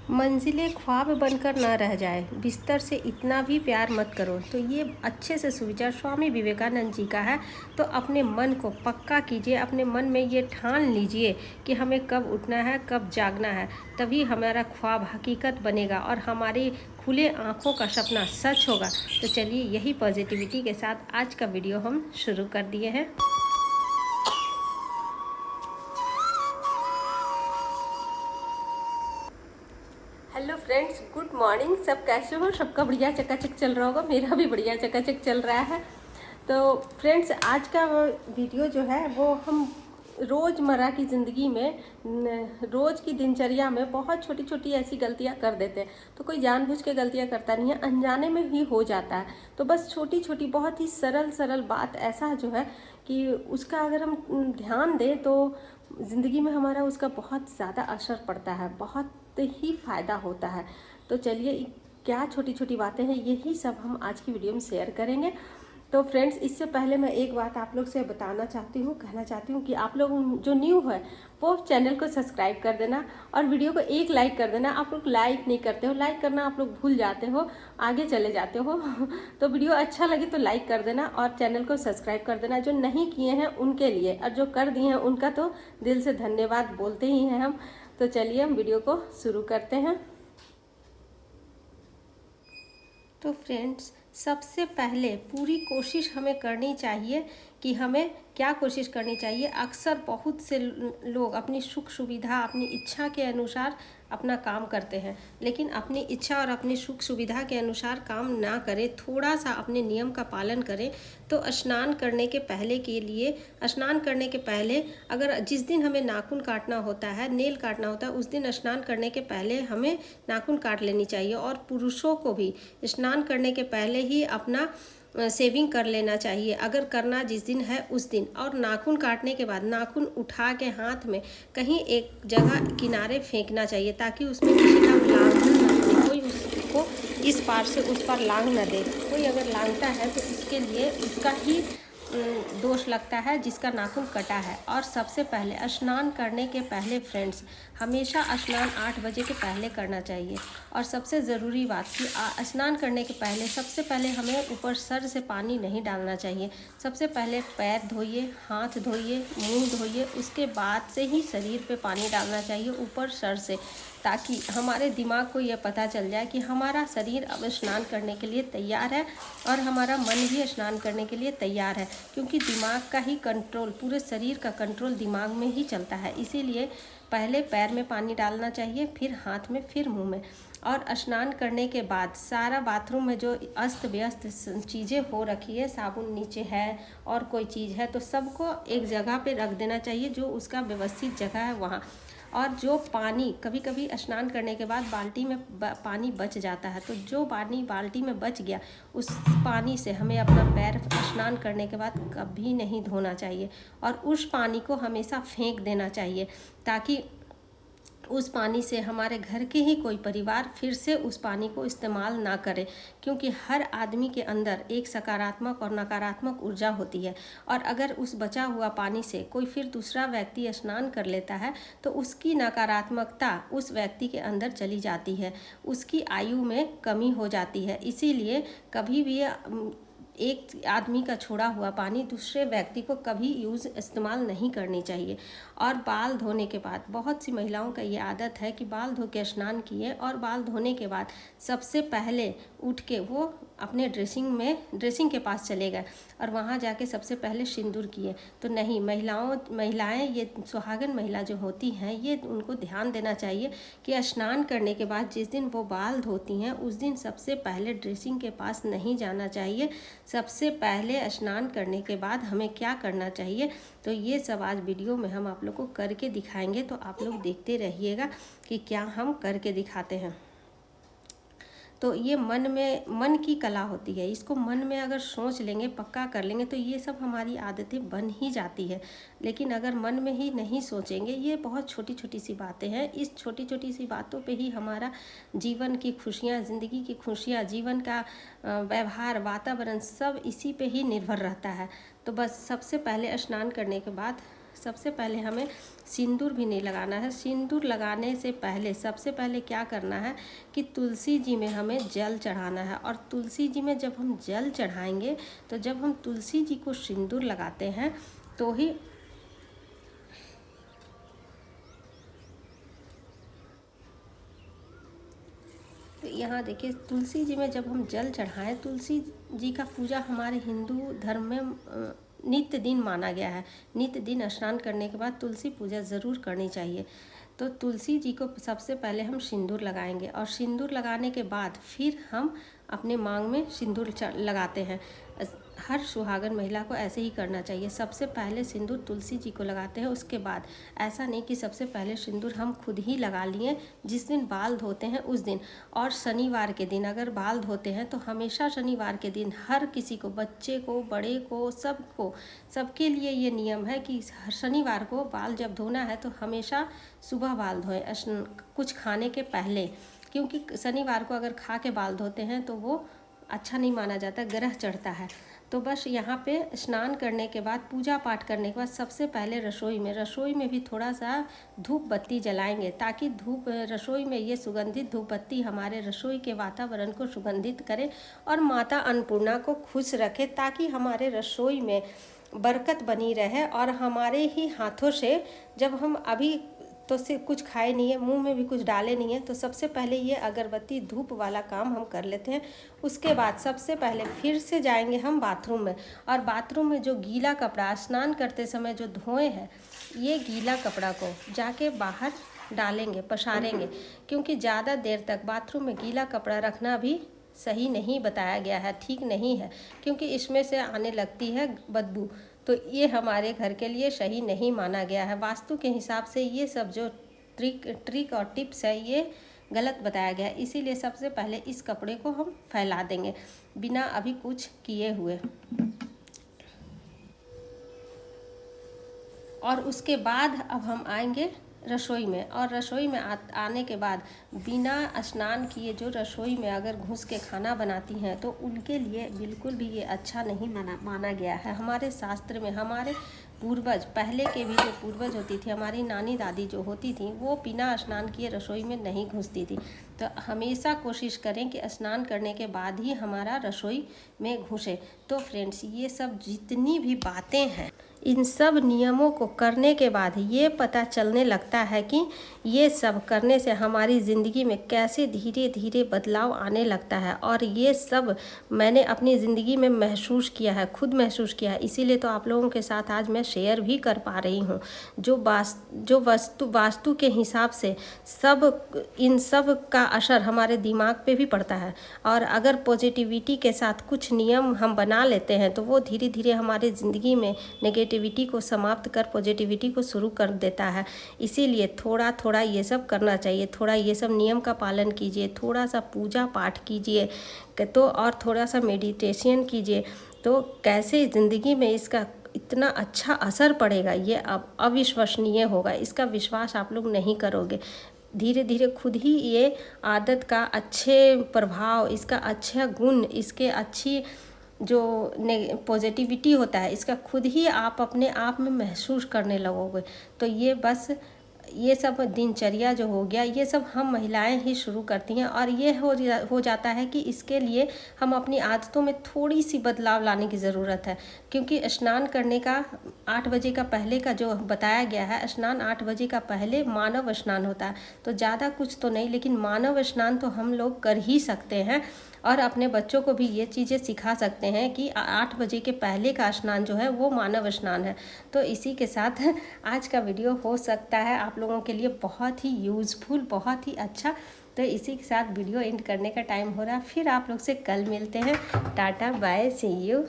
मंजिलें ख्वाब बनकर न रह जाए, बिस्तर से इतना भी प्यार मत करो। तो ये अच्छे से सुविचार स्वामी विवेकानंद जी का है। तो अपने मन को पक्का कीजिए, अपने मन में ये ठान लीजिए कि हमें कब उठना है, कब जागना है। तभी हमारा ख्वाब हकीकत बनेगा और हमारी खुले आँखों का सपना सच होगा। तो चलिए, यही पॉजिटिविटी के साथ आज का वीडियो हम शुरू कर दिए हैं। Hello friends, good morning. सब कैसे हो? सबका बढ़िया चकाचक चल रहा होगा। मेरा भी बढ़िया चकाचक चल रहा है। तो फ्रेंड्स, आज का वीडियो जो है वो हम रोज़मर्रा की ज़िंदगी में, रोज़ की दिनचर्या में बहुत छोटी छोटी ऐसी गलतियां कर देते हैं। तो कोई जानबूझ के गलतियां करता नहीं है, अनजाने में ही हो जाता है। तो बस छोटी छोटी बहुत ही सरल सरल बात ऐसा जो है कि उसका अगर हम ध्यान दें तो ज़िंदगी में हमारा उसका बहुत ज़्यादा असर पड़ता है, बहुत ही फ़ायदा होता है। तो चलिए, क्या छोटी छोटी बातें हैं, यही सब हम आज की वीडियो में शेयर करेंगे। तो फ्रेंड्स, इससे पहले मैं एक बात आप लोग से बताना चाहती हूँ, कहना चाहती हूँ कि आप लोग जो न्यू है वो चैनल को सब्सक्राइब कर देना और वीडियो को एक लाइक कर देना। आप लोग लाइक नहीं करते हो, लाइक करना आप लोग भूल जाते हो, आगे चले जाते हो। तो वीडियो अच्छा लगे तो लाइक कर देना और चैनल को सब्सक्राइब कर देना। जो नहीं किए हैं उनके लिए, और जो कर दिए हैं उनका तो दिल से धन्यवाद बोलते ही हैं हम। तो चलिए, हम वीडियो को शुरू करते हैं। तो फ्रेंड्स, सबसे पहले पूरी कोशिश हमें करनी चाहिए कि हमें क्या कोशिश करनी चाहिए। अक्सर बहुत से लोग अपनी सुख सुविधा, अपनी इच्छा के अनुसार अपना काम करते हैं, लेकिन अपनी इच्छा और अपनी सुख सुविधा के अनुसार काम ना करें, थोड़ा सा अपने नियम का पालन करें। तो स्नान करने के पहले के लिए, स्नान करने के पहले अगर जिस दिन हमें नाखून काटना होता है, नेल काटना होता है, उस दिन स्नान करने के पहले हमें नाखून काट लेनी चाहिए। और पुरुषों को भी स्नान करने के पहले ही अपना सेविंग कर लेना चाहिए, अगर करना जिस दिन है उस दिन। और नाखून काटने के बाद नाखून उठा के हाथ में कहीं एक जगह किनारे फेंकना चाहिए, ताकि उसमें किसी का लांघन न दे, कोई उसको इस पार से उस पार लांघ न दे। कोई अगर लांघता है तो इसके लिए उसका ही दोष लगता है जिसका नाखून कटा है। और सबसे पहले स्नान करने के पहले फ्रेंड्स, हमेशा स्नान 8 बजे के पहले करना चाहिए। और सबसे ज़रूरी बात कि स्नान करने के पहले सबसे पहले हमें ऊपर सर से पानी नहीं डालना चाहिए। सबसे पहले पैर धोइए, हाथ धोइए, मुंह धोइए, उसके बाद से ही शरीर पे पानी डालना चाहिए ऊपर सर से, ताकि हमारे दिमाग को यह पता चल जाए कि हमारा शरीर अब स्नान करने के लिए तैयार है और हमारा मन भी स्नान करने के लिए तैयार है। क्योंकि दिमाग का ही कंट्रोल, पूरे शरीर का कंट्रोल दिमाग में ही चलता है। इसीलिए पहले पैर में पानी डालना चाहिए, फिर हाथ में, फिर मुंह में। और स्नान करने के बाद सारा बाथरूम में जो अस्त व्यस्त चीज़ें हो रखी है, साबुन नीचे है और कोई चीज़ है, तो सबको एक जगह पे रख देना चाहिए, जो उसका व्यवस्थित जगह है वहाँ। और जो पानी कभी कभी स्नान करने के बाद बाल्टी में पानी बच जाता है, तो जो पानी बाल्टी में बच गया, उस पानी से हमें अपना पैर स्नान करने के बाद कभी नहीं धोना चाहिए। और उस पानी को हमेशा फेंक देना चाहिए, ताकि उस पानी से हमारे घर के ही कोई परिवार फिर से उस पानी को इस्तेमाल ना करे। क्योंकि हर आदमी के अंदर एक सकारात्मक और नकारात्मक ऊर्जा होती है, और अगर उस बचा हुआ पानी से कोई फिर दूसरा व्यक्ति स्नान कर लेता है तो उसकी नकारात्मकता उस व्यक्ति के अंदर चली जाती है, उसकी आयु में कमी हो जाती है। इसीलिए कभी भी एक आदमी का छोड़ा हुआ पानी दूसरे व्यक्ति को कभी इस्तेमाल नहीं करनी चाहिए। और बाल धोने के बाद, बहुत सी महिलाओं का ये आदत है कि बाल धो के स्नान किए और बाल धोने के बाद सबसे पहले उठ के वो अपने ड्रेसिंग के पास चले गए और वहाँ जाके सबसे पहले सिंदूर किए। तो नहीं, महिलाएं, ये सुहागन महिला जो होती हैं, ये उनको ध्यान देना चाहिए कि स्नान करने के बाद जिस दिन वो बाल धोती हैं उस दिन सबसे पहले ड्रेसिंग के पास नहीं जाना चाहिए। सबसे पहले स्नान करने के बाद हमें क्या करना चाहिए, तो ये सब आज वीडियो में हम आप लोग को करके दिखाएंगे। तो आप लोग देखते रहिएगा कि क्या हम करके दिखाते हैं। तो ये मन की कला होती है, इसको मन में अगर सोच लेंगे, पक्का कर लेंगे, तो ये सब हमारी आदतें बन ही जाती है। लेकिन अगर मन में ही नहीं सोचेंगे, ये बहुत छोटी छोटी सी बातें हैं, इस छोटी छोटी सी बातों पे ही हमारा जीवन की खुशियाँ, ज़िंदगी की खुशियाँ, जीवन का व्यवहार, वातावरण सब इसी पे ही निर्भर रहता है। तो बस सबसे पहले स्नान करने के बाद सबसे पहले हमें सिंदूर भी नहीं लगाना है। सिंदूर लगाने से पहले सबसे पहले क्या करना है कि तुलसी जी में हमें जल चढ़ाना है। और तुलसी जी में जब हम जल चढ़ाएंगे तो जब हम तुलसी जी को सिंदूर लगाते हैं तो ही यहाँ देखिए, तुलसी जी में जब हम जल चढ़ाएं, तुलसी जी का पूजा हमारे हिंदू धर्म में नित्य दिन माना गया है। नित्य दिन स्नान करने के बाद तुलसी पूजा ज़रूर करनी चाहिए। तो तुलसी जी को सबसे पहले हम सिंदूर लगाएंगे और सिंदूर लगाने के बाद फिर हम अपने मांग में सिंदूर लगाते हैं। हर सुहागन महिला को ऐसे ही करना चाहिए। सबसे पहले सिंदूर तुलसी जी को लगाते हैं, उसके बाद ऐसा नहीं कि सबसे पहले सिंदूर हम खुद ही लगा लिए। जिस दिन बाल धोते हैं उस दिन और शनिवार के दिन अगर बाल धोते हैं तो हमेशा शनिवार के दिन हर किसी को, बच्चे को, बड़े को, सबके लिए ये नियम है कि शनिवार को बाल जब धोना है तो हमेशा सुबह बाल धोएं कुछ खाने के पहले, क्योंकि शनिवार को अगर खा के बाल धोते हैं तो वो अच्छा नहीं माना जाता, ग्रह चढ़ता है। तो बस यहाँ पे स्नान करने के बाद, पूजा पाठ करने के बाद सबसे पहले रसोई में भी थोड़ा सा धूप बत्ती जलाएंगे, ताकि रसोई में ये सुगंधित धूप बत्ती हमारे रसोई के वातावरण को सुगंधित करे और माता अन्नपूर्णा को खुश रखे, ताकि हमारे रसोई में बरकत बनी रहे। और हमारे ही हाथों से, जब हम अभी तो सिर्फ कुछ खाए नहीं है, मुंह में भी कुछ डाले नहीं है, तो सबसे पहले ये अगरबत्ती धूप वाला काम हम कर लेते हैं। उसके बाद सबसे पहले फिर से जाएंगे हम बाथरूम में, और बाथरूम में जो गीला कपड़ा स्नान करते समय जो धोए हैं, ये गीला कपड़ा को जाके बाहर डालेंगे, पसारेंगे, क्योंकि ज़्यादा देर तक बाथरूम में गीला कपड़ा रखना भी सही नहीं बताया गया है, ठीक नहीं है, क्योंकि इसमें से आने लगती है बदबू। तो ये हमारे घर के लिए सही नहीं माना गया है। वास्तु के हिसाब से ये सब जो ट्रिक और टिप्स है ये गलत बताया गया है। इसीलिए सबसे पहले इस कपड़े को हम फैला देंगे बिना अभी कुछ किए हुए। और उसके बाद अब हम आएंगे रसोई में, और रसोई में आने के बाद बिना स्नान किए जो रसोई में अगर घुस के खाना बनाती हैं तो उनके लिए बिल्कुल भी ये अच्छा नहीं माना गया है। हमारे शास्त्र में हमारे पूर्वज, पहले के भी जो पूर्वज होती थी, हमारी नानी दादी जो होती थी, वो बिना स्नान किए रसोई में नहीं घुसती थी। तो हमेशा कोशिश करें कि स्नान करने के बाद ही हमारा रसोई में घुसे। तो फ्रेंड्स, ये सब जितनी भी बातें हैं, इन सब नियमों को करने के बाद ये पता चलने लगता है कि ये सब करने से हमारी ज़िंदगी में कैसे धीरे धीरे बदलाव आने लगता है। और ये सब मैंने अपनी ज़िंदगी में महसूस किया है, खुद महसूस किया है। इसीलिए तो आप लोगों के साथ आज मैं शेयर भी कर पा रही हूँ। जो वास्तु के हिसाब से इन सब का असर हमारे दिमाग पे भी पड़ता है। और अगर पॉजिटिविटी के साथ कुछ नियम हम बना लेते हैं तो वो धीरे धीरे हमारी ज़िंदगी में नेगेटिविटी को समाप्त कर पॉजिटिविटी को शुरू कर देता है। इसीलिए थोड़ा थोड़ा ये सब करना चाहिए, थोड़ा ये सब नियम का पालन कीजिए, थोड़ा सा पूजा पाठ कीजिए तो, और थोड़ा सा मेडिटेशन कीजिए, तो कैसे ज़िंदगी में इसका इतना अच्छा असर पड़ेगा ये अब अविश्वसनीय होगा। इसका विश्वास आप लोग नहीं करोगे। धीरे धीरे खुद ही ये आदत का अच्छे प्रभाव, इसका अच्छा गुण, इसके अच्छी जो पॉजिटिविटी होता है, इसका खुद ही आप अपने आप में महसूस करने लगोगे। तो ये सब दिनचर्या जो हो गया, ये सब हम महिलाएं ही शुरू करती हैं। और ये हो जाता है कि इसके लिए हम अपनी आदतों में थोड़ी सी बदलाव लाने की ज़रूरत है, क्योंकि स्नान करने का 8 बजे का पहले का जो बताया गया है, स्नान 8 बजे का पहले मानव स्नान होता है। तो ज़्यादा कुछ तो नहीं, लेकिन मानव स्नान तो हम लोग कर ही सकते हैं। और अपने बच्चों को भी ये चीज़ें सिखा सकते हैं कि 8 बजे के पहले का स्नान जो है वो मानव स्नान है। तो इसी के साथ आज का वीडियो हो सकता है आप लोगों के लिए बहुत ही यूज़फुल, बहुत ही अच्छा। तो इसी के साथ वीडियो एंड करने का टाइम हो रहा है। फिर आप लोग से कल मिलते हैं। Tata bye, see you.